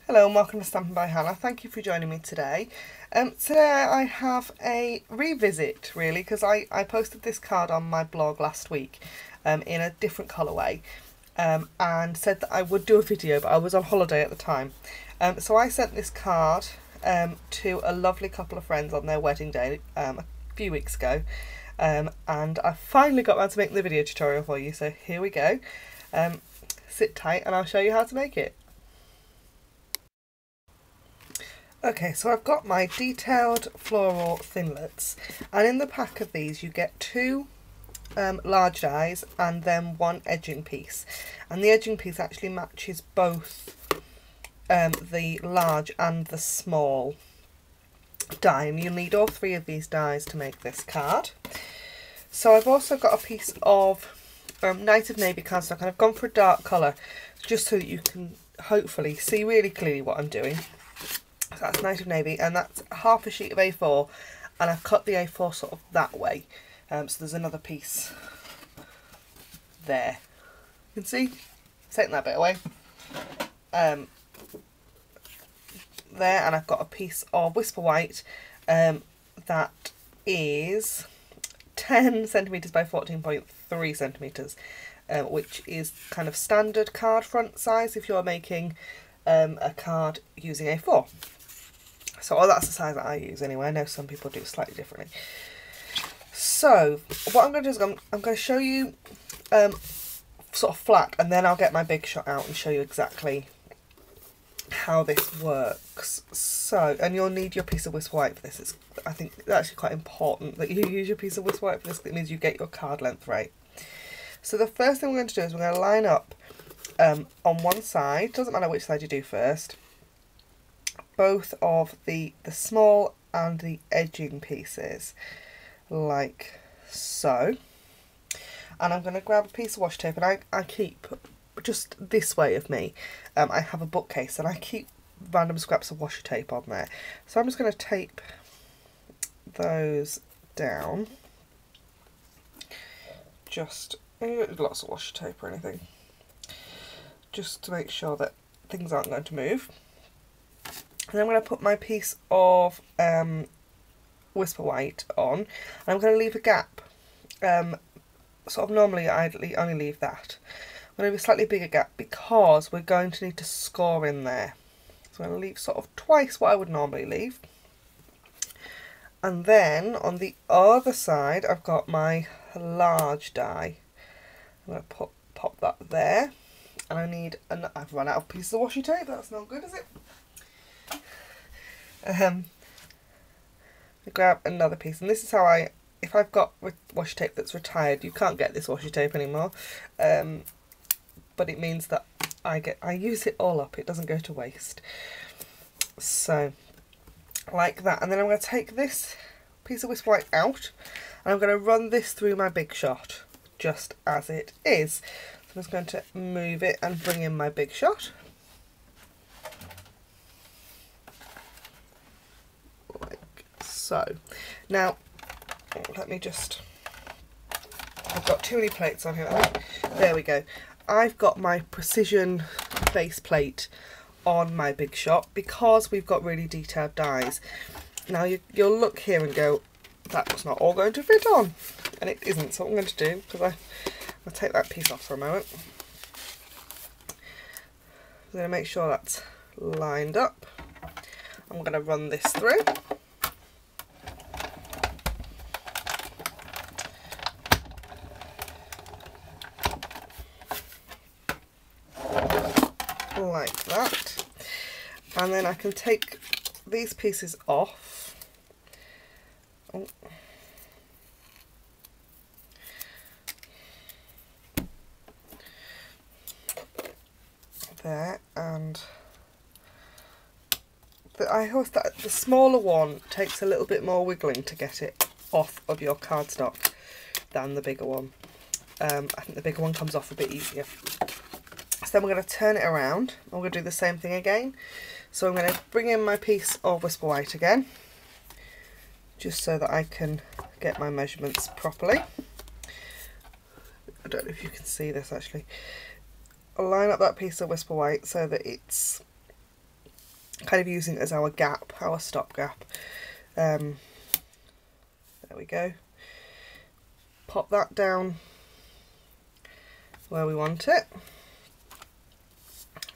Hello and welcome to Stampin' by Hannah. Thank you for joining me today. Today I have a revisit really, because I posted this card on my blog last week in a different colourway and said that I would do a video, but I was on holiday at the time. So I sent this card to a lovely couple of friends on their wedding day a few weeks ago, and I finally got around to making the video tutorial for you, so here we go. Sit tight and I'll show you how to make it. Okay, so I've got my detailed floral thinlets, and in the pack of these you get two large dies and then one edging piece, and the edging piece actually matches both the large and the small die, and you'll need all three of these dies to make this card. So I've also got a piece of Night of Navy cardstock, and I've gone for a dark colour just so that you can hopefully see really clearly what I'm doing. So that's Night of Navy, and that's half a sheet of A4, and I've cut the A4 sort of that way, so there's another piece there. You can see, taking that bit away, there, and I've got a piece of Whisper White that is 10 centimetres by 14.3 centimetres, which is kind of standard card front size if you're making a card using A4. So that's the size that I use anyway. I know some people do it slightly differently. So what I'm going to do is I'm going to show you sort of flat, and then I'll get my big shot out and show you exactly how this works. So, and you'll need your piece of Whisper White for this. I think it's actually quite important that you use your piece of Whisper White for this. It means you get your card length right. So the first thing we're going to do is we're going to line up on one side, doesn't matter which side you do first, both of the small and the edging pieces, like so. And I'm going to grab a piece of washi tape, and I keep, just this way of me, I have a bookcase and I keep random scraps of washi tape on there. So I'm just going to tape those down, just lots of washi tape or anything, just to make sure that things aren't going to move. And I'm going to put my piece of Whisper White on, and I'm going to leave a gap. Sort of normally I'd only leave that. I'm going to leave a slightly bigger gap because we're going to need to score in there. So I'm going to leave sort of twice what I would normally leave. And then on the other side I've got my large die. I'm going to pop that there. And I need, I've run out of pieces of washi tape. That's not good, is it? Grab another piece, and this is how if I've got washi tape that's retired, you can't get this washi tape anymore, but it means that I use it all up, it doesn't go to waste. So like that, and then I'm going to take this piece of Whisper White out, and I'm going to run this through my big shot just as it is. So I'm just going to move it and bring in my big shot. So now let me just, I've got too many plates on here. There we go. I've got my precision base plate on my big shot because we've got really detailed dies. Now you'll look here and go, that's not all going to fit on, and it isn't. So what I'm going to do, because I'll take that piece off for a moment, I'm going to make sure that's lined up. I'm going to run this through. Like that, and then I can take these pieces off. Oh. There, and I always thought the smaller one takes a little bit more wiggling to get it off of your cardstock than the bigger one. I think the bigger one comes off a bit easier. So then we're going to turn it around, and we're going to do the same thing again. So I'm going to bring in my piece of Whisper White again, just so that I can get my measurements properly. I don't know if you can see this actually. I'll line up that piece of Whisper White so that it's kind of using it as our gap, our stop gap. There we go. Pop that down where we want it.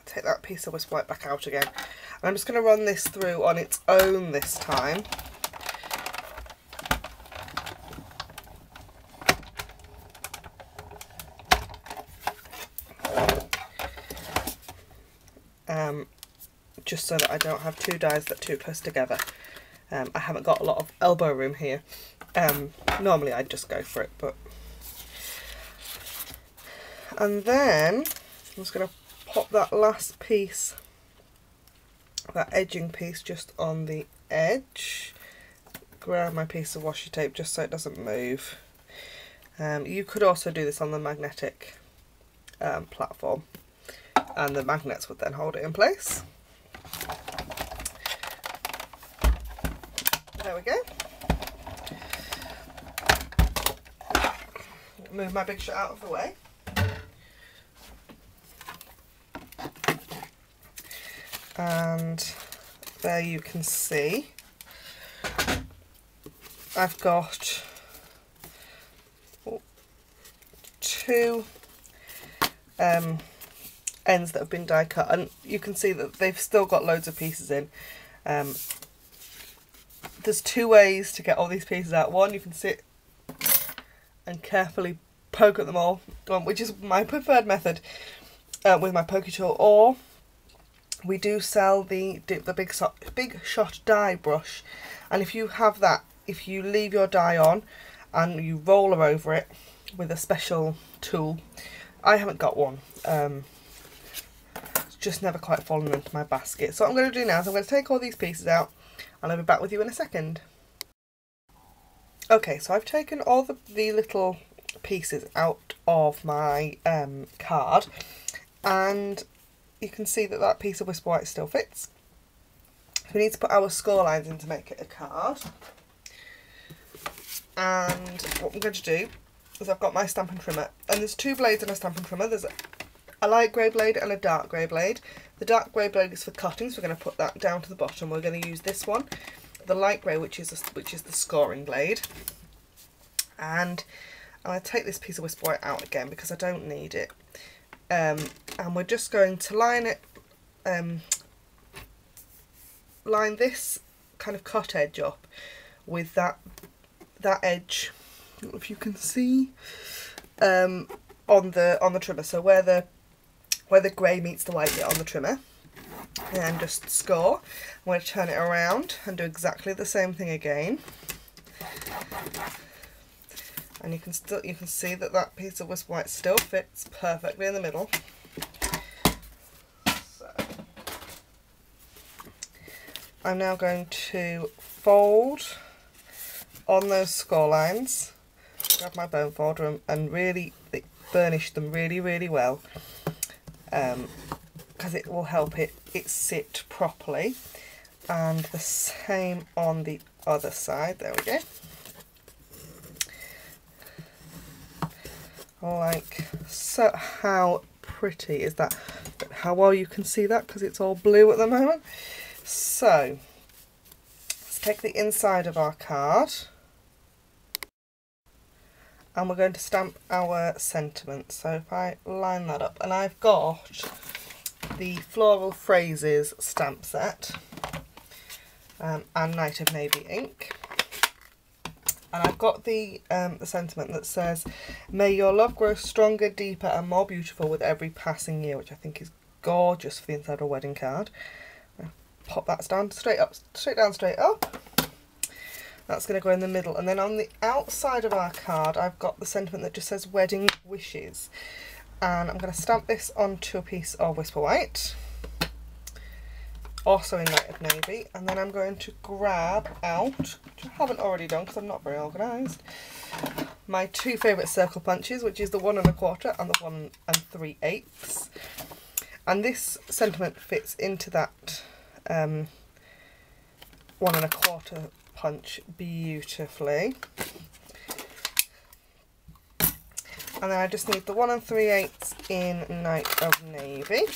Take that piece of Whisper White back out again. And I'm just going to run this through on its own this time. Just so that I don't have two dies that are too close together. I haven't got a lot of elbow room here. Normally I'd just go for it, but... And then I'm just going to pop that last piece, that edging piece, just on the edge. Grab my piece of washi tape just so it doesn't move. You could also do this on the magnetic platform, and the magnets would then hold it in place. There we go. Move my big shot out of the way. And there you can see I've got two ends that have been die cut, and you can see that they've still got loads of pieces in. There's two ways to get all these pieces out. One, you can sit and carefully poke at them all, which is my preferred method with my pokey tool, or we do sell the big shot die brush, and if you have that, if you leave your die on and you roller over it with a special tool, I haven't got one. It's just never quite fallen into my basket. So what I'm going to do now is I'm going to take all these pieces out, and I'll be back with you in a second. Okay, so I've taken all the little pieces out of my card, and you can see that that piece of Whisper White still fits. We need to put our score lines in to make it a card. And what I'm going to do is I've got my Stampin' Trimmer, and there's two blades on a Stampin' Trimmer. There's a light grey blade and a dark grey blade. The dark grey blade is for cutting, so we're going to put that down to the bottom. We're going to use this one, the light grey, which is the scoring blade. And I'm going to take this piece of Whisper White out again because I don't need it. And we're just going to line it, line this kind of cut edge up with that edge, if you can see, on the trimmer. So where the grey meets the white bit on the trimmer, and just score. I'm going to turn it around and do exactly the same thing again. And you can see that that piece of Whisper White still fits perfectly in the middle. So I'm now going to fold on those score lines, grab my bone folder and really burnish them really well, because it will help it sit properly. And the same on the other side. There we go. Like so. How pretty is that? How well you can see that because it's all blue at the moment. So let's take the inside of our card, and we're going to stamp our sentiment. So if I line that up, and I've got the Floral Phrases stamp set and Night of Navy ink. And I've got the sentiment that says, "May your love grow stronger, deeper and more beautiful with every passing year," which I think is gorgeous for the inside of a wedding card. Pop that down, straight down, straight up. That's going to go in the middle. And then on the outside of our card, I've got the sentiment that just says "Wedding Wishes." And I'm going to stamp this onto a piece of Whisper White, also in Night of Navy, and then I'm going to grab out, which I haven't already done because I'm not very organised, my two favourite circle punches, which is the 1 1/4 and the 1 3/8. And this sentiment fits into that 1 1/4 punch beautifully. And then I just need the 1 3/8 in Night of Navy.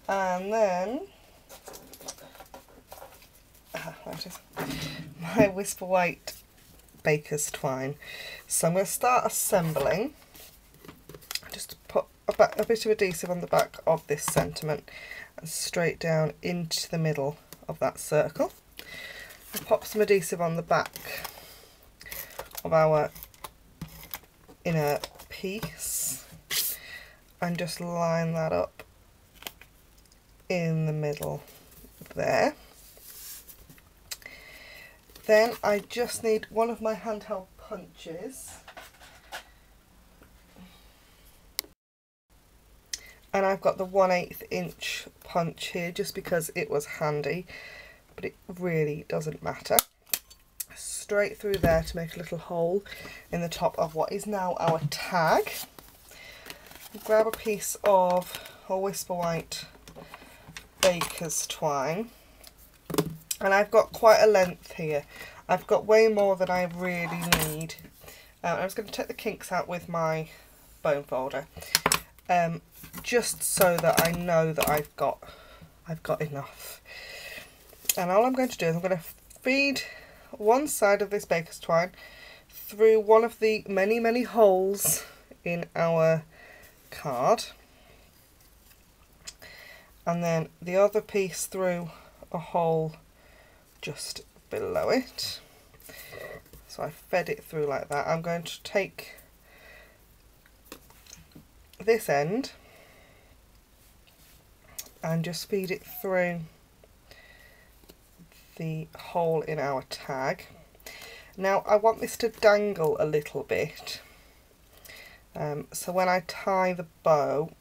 And then there it is, my Whisper White baker's twine. So I'm going to start assembling. Just put a bit of adhesive on the back of this sentiment and straight down into the middle of that circle. I'll pop some adhesive on the back of our inner piece and just line that up in the middle there. Then I just need one of my handheld punches, and I've got the 1/8 inch punch here just because it was handy, but it really doesn't matter. Straight through there to make a little hole in the top of what is now our tag. Grab a piece of a Whisper White baker's twine, and I've got quite a length here. I've got way more than I really need. I'm just going to take the kinks out with my bone folder, just so that I know that I've got enough. And all I'm going to do is I'm going to feed one side of this baker's twine through one of the many holes in our card, and then the other piece through a hole just below it. So I fed it through like that. I'm going to take this end and just feed it through the hole in our tag. Now I want this to dangle a little bit, so when I tie the bow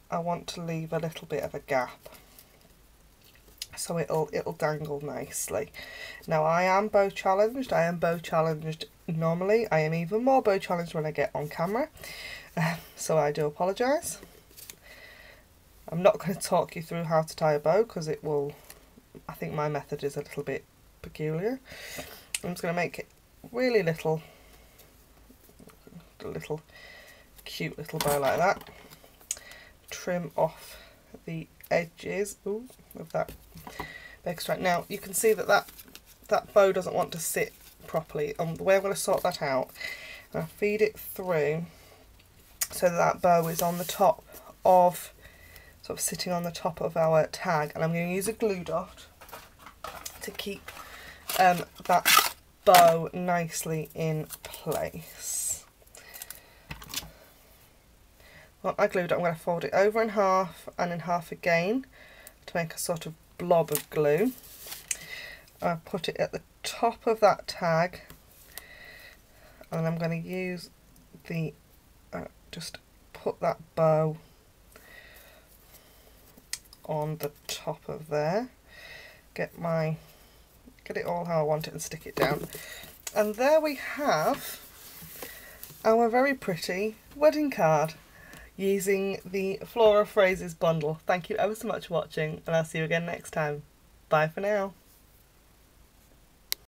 I want to leave a little bit of a gap so it'll dangle nicely. Now I am bow challenged. I am bow challenged normally. I am even more bow challenged when I get on camera, so I do apologise. I'm not going to talk you through how to tie a bow because it will, I think my method is a little bit peculiar. I'm just going to make it really little, a little cute little bow like that. Trim off the edges of that baker's twine. Now you can see that that bow doesn't want to sit properly. The way I'm going to sort that out, I'm going to feed it through so that bow is on the top of, sort of sitting on the top of our tag, and I'm going to use a glue dot to keep that bow nicely in place. Well, I glued it, I'm going to fold it over in half and in half again to make a sort of blob of glue. I put it at the top of that tag, and I'm going to use the just put that bow on the top of there. Get it all how I want it and stick it down. And there we have our very pretty wedding card using the Floral Phrases Bundle. Thank you ever so much for watching, and I'll see you again next time. Bye for now.